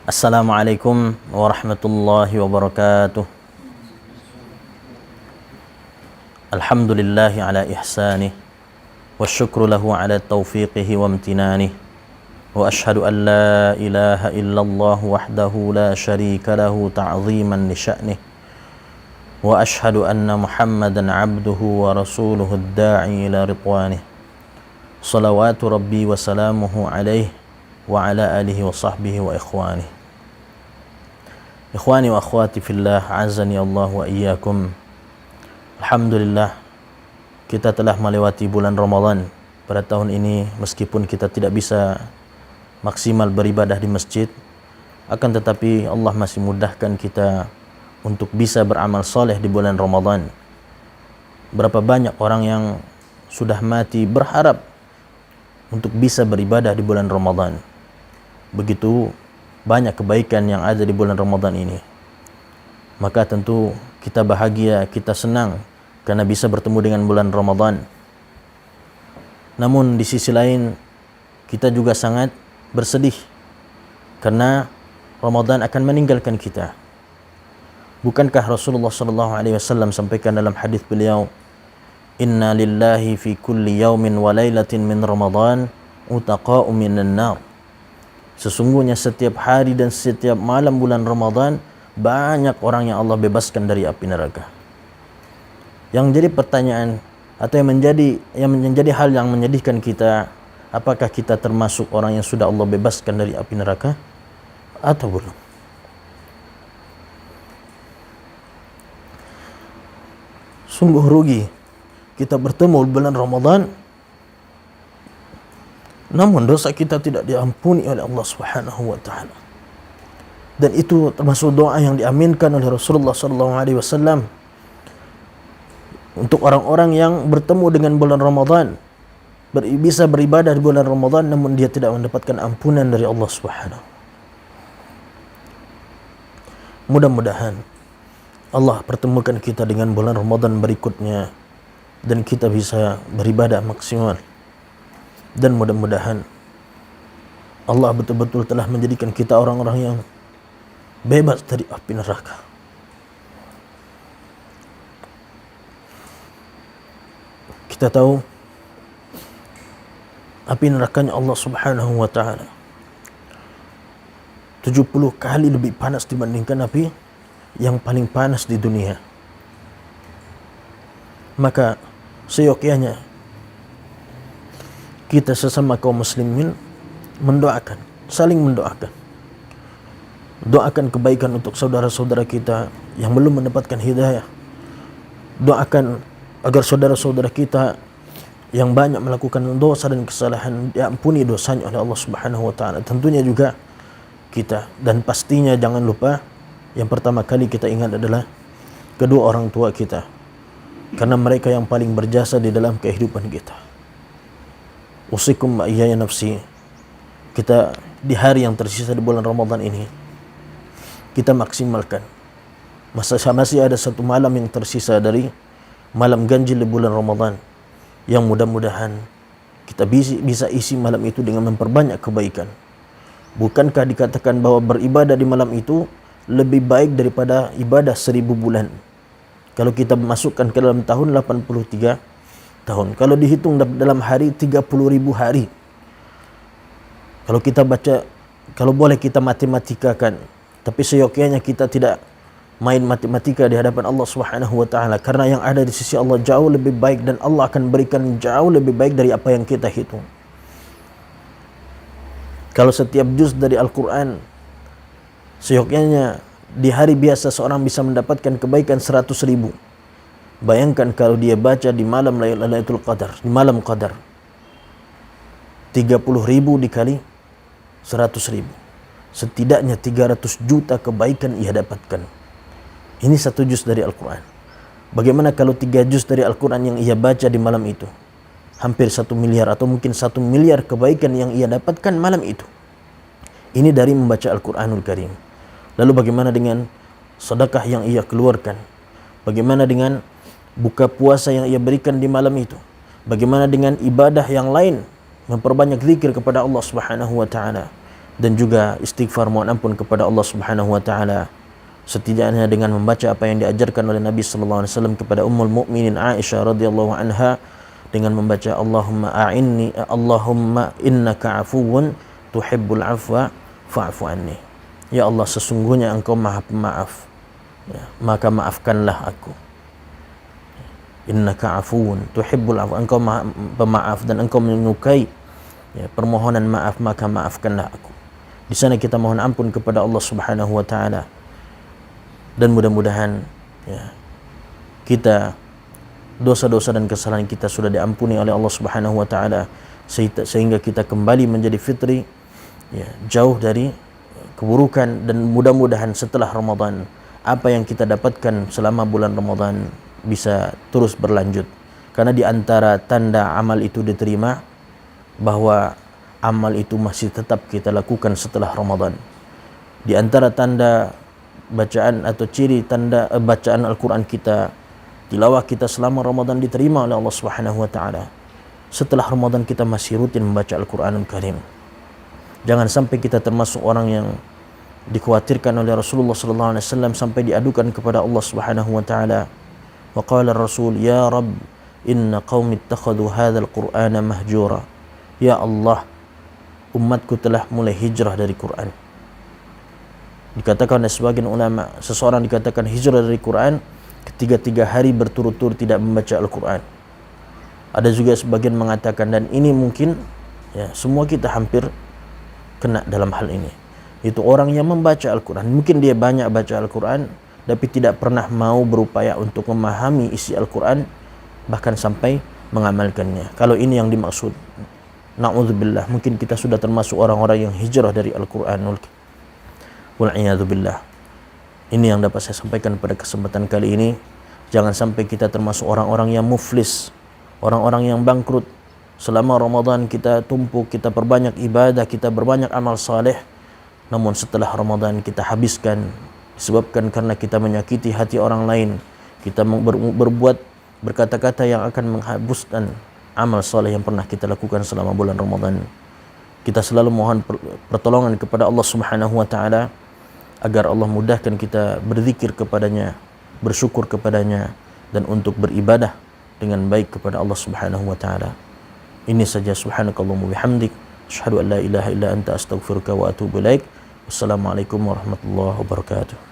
Assalamualaikum warahmatullahi wabarakatuh. Alhamdulillahi ala ihsanih wa syukru lahu ala taufiqihi wa amtinanih wa ashhadu an la ilaha illallah wahdahu la syarika lahu ta'ziman li sya'nih wa ashhadu anna Muhammadan abduhu wa rasuluhu ad-da'i ila ridwanih. Salawatu rabbi wa salamuhu alaihi wa ala alihi wa sahbihi wa ikhwani wa akhwati fillah, azani Allah wa iyyakum. Alhamdulillah, kita telah melewati bulan Ramadan pada tahun ini. Meskipun kita tidak bisa maksimal beribadah di masjid, akan tetapi Allah masih mudahkan kita untuk bisa beramal soleh di bulan Ramadan. Berapa banyak orang yang sudah mati berharap untuk bisa beribadah di bulan Ramadan. Begitu banyak kebaikan yang ada di bulan Ramadan ini. Maka tentu kita bahagia, kita senang karena bisa bertemu dengan bulan Ramadan. Namun di sisi lain kita juga sangat bersedih karena Ramadan akan meninggalkan kita. Bukankah Rasulullah SAW sampaikan dalam hadis beliau, "Inna lillahi fi kulli yaumin wa lailatin min Ramadan utaqa'u minan nar." Sesungguhnya setiap hari dan setiap malam bulan Ramadan banyak orang yang Allah bebaskan dari api neraka. Yang jadi pertanyaan atau yang menjadi hal yang menyedihkan kita, apakah kita termasuk orang yang sudah Allah bebaskan dari api neraka atau belum? Sungguh rugi kita bertemu bulan Ramadan namun dosa kita tidak diampuni oleh Allah Subhanahu wa taala. Dan itu termasuk doa yang diaminkan oleh Rasulullah SAW untuk orang-orang yang bertemu dengan bulan Ramadan, bisa beribadah di bulan Ramadan namun dia tidak mendapatkan ampunan dari Allah Subhanahu. Mudah-mudahan Allah pertemukan kita dengan bulan Ramadan berikutnya dan kita bisa beribadah maksimal. Dan mudah-mudahan Allah betul-betul telah menjadikan kita orang-orang yang bebas dari api neraka. Kita tahu api nerakanya Allah Subhanahu wa taala 70 kali lebih panas dibandingkan api yang paling panas di dunia. Maka seyogyanya kita sesama kaum muslimin mendoakan, saling mendoakan. Doakan kebaikan untuk saudara-saudara kita yang belum mendapatkan hidayah. Doakan agar saudara-saudara kita yang banyak melakukan dosa dan kesalahan diampuni dosanya oleh Allah Subhanahu wa taala. Tentunya juga kita, dan pastinya jangan lupa yang pertama kali kita ingat adalah kedua orang tua kita. Karena mereka yang paling berjasa di dalam kehidupan kita. Usikum wa iyaya nafsi. Kita di hari yang tersisa di bulan Ramadan ini, kita maksimalkan. Masih ada satu malam yang tersisa dari malam ganjil di bulan Ramadan, yang mudah-mudahan kita bisa isi malam itu dengan memperbanyak kebaikan. Bukankah dikatakan bahwa beribadah di malam itu lebih baik daripada ibadah 1000 bulan? Kalau kita masukkan ke dalam tahun 83 tahun. Kalau dihitung dalam hari 30.000 hari. Kalau kita baca, kalau boleh kita matematikakan, tapi seyogyanya kita tidak main matematika di hadapan Allah Subhanahu wa taala, karena yang ada di sisi Allah jauh lebih baik dan Allah akan berikan jauh lebih baik dari apa yang kita hitung. Kalau setiap juz dari Al-Qur'an seyogyanya di hari biasa seorang bisa mendapatkan kebaikan 100.000. Bayangkan kalau dia baca di malam Lailatul Qadar, di malam Qadar. 30.000 dikali 100.000. Setidaknya 300 juta kebaikan ia dapatkan. Ini satu juz dari Al-Quran. Bagaimana kalau 3 juz dari Al-Quran yang ia baca di malam itu? Hampir 1 miliar atau mungkin 1 miliar kebaikan yang ia dapatkan malam itu. Ini dari membaca Al-Quranul Karim. Lalu bagaimana dengan sedekah yang ia keluarkan? Bagaimana dengan buka puasa yang ia berikan di malam itu? Bagaimana dengan ibadah yang lain? Memperbanyak zikir kepada Allah Subhanahu wa taala. dan juga istighfar mohon ampun kepada Allah Subhanahu wa taala. Setidaknya dengan membaca apa yang diajarkan oleh Nabi sallallahu alaihi wasallam kepada Ummul Mukminin Aisyah radhiyallahu anha, dengan membaca Allahumma innaka afuwun tuhibbul afwa fa'fu anni. Ya Allah, sesungguhnya Engkau Maha Pemaaf, ya, maka maafkanlah aku. Innaka afuwun tuhibbul afwa, Engkau Maha Pemaaf dan Engkau menyukai, ya, permohonan maaf, maka maafkanlah aku. Di sana kita mohon ampun kepada Allah Subhanahu wa taala, dan mudah-mudahan, ya, kita dosa-dosa dan kesalahan kita sudah diampuni oleh Allah Subhanahu wa taala, sehingga kita kembali menjadi fitri, ya, jauh dari keburukan, dan mudah-mudahan setelah Ramadan apa yang kita dapatkan selama bulan Ramadan bisa terus berlanjut. Karena di antara tanda amal itu diterima, bahwa amal itu masih tetap kita lakukan setelah Ramadan. Di antara tanda bacaan atau ciri tanda bacaan Al-Quran kita, tilawah kita selama Ramadan diterima oleh Allah Subhanahu wa taala. Setelah Ramadan kita masih rutin membaca Al-Qur'anul Karim. Jangan sampai kita termasuk orang yang dikhawatirkan oleh Rasulullah sallallahu alaihi wasallam sampai diadukan kepada Allah Subhanahu wa taala. Wa qala Rasul, ya Rabb, inna qaumi ittakhadhu hadzal Qur'ana mahjura. Ya Allah, umatku telah mulai hijrah dari Quran. Dikatakan oleh sebagian ulama, seseorang dikatakan hijrah dari Quran ketika 3 hari berturut-turut tidak membaca Al-Quran. Ada juga sebagian mengatakan, dan ini mungkin, ya, semua kita hampir kena dalam hal ini, itu orang yang membaca Al-Quran, mungkin dia banyak baca Al-Quran, tapi tidak pernah mau berupaya untuk memahami isi Al-Quran, bahkan sampai mengamalkannya. Kalau ini yang dimaksud, na'udzubillah, mungkin kita sudah termasuk orang-orang yang hijrah dari Al-Quranul Karim. Wal'iyadzubillah. Ini yang dapat saya sampaikan pada kesempatan kali ini. Jangan sampai kita termasuk orang-orang yang muflis, orang-orang yang bangkrut. Selama Ramadan kita tumpuk, kita perbanyak ibadah, kita berbanyak amal saleh, namun setelah Ramadan kita habiskan disebabkan karena kita menyakiti hati orang lain. Kita berbuat berkata-kata yang akan menghapuskan amal saleh yang pernah kita lakukan selama bulan Ramadan. Kita selalu mohon pertolongan kepada Allah Subhanahu wa taala agar Allah mudahkan kita berzikir kepadanya, bersyukur kepadanya, dan untuk beribadah dengan baik kepada Allah Subhanahu wa taala. Ini saja, subhanakallahumma bihamdik, asyhadu an la ilaha illa anta astaghfiruka wa atubu ilaik. Wassalamualaikum warahmatullahi wabarakatuh.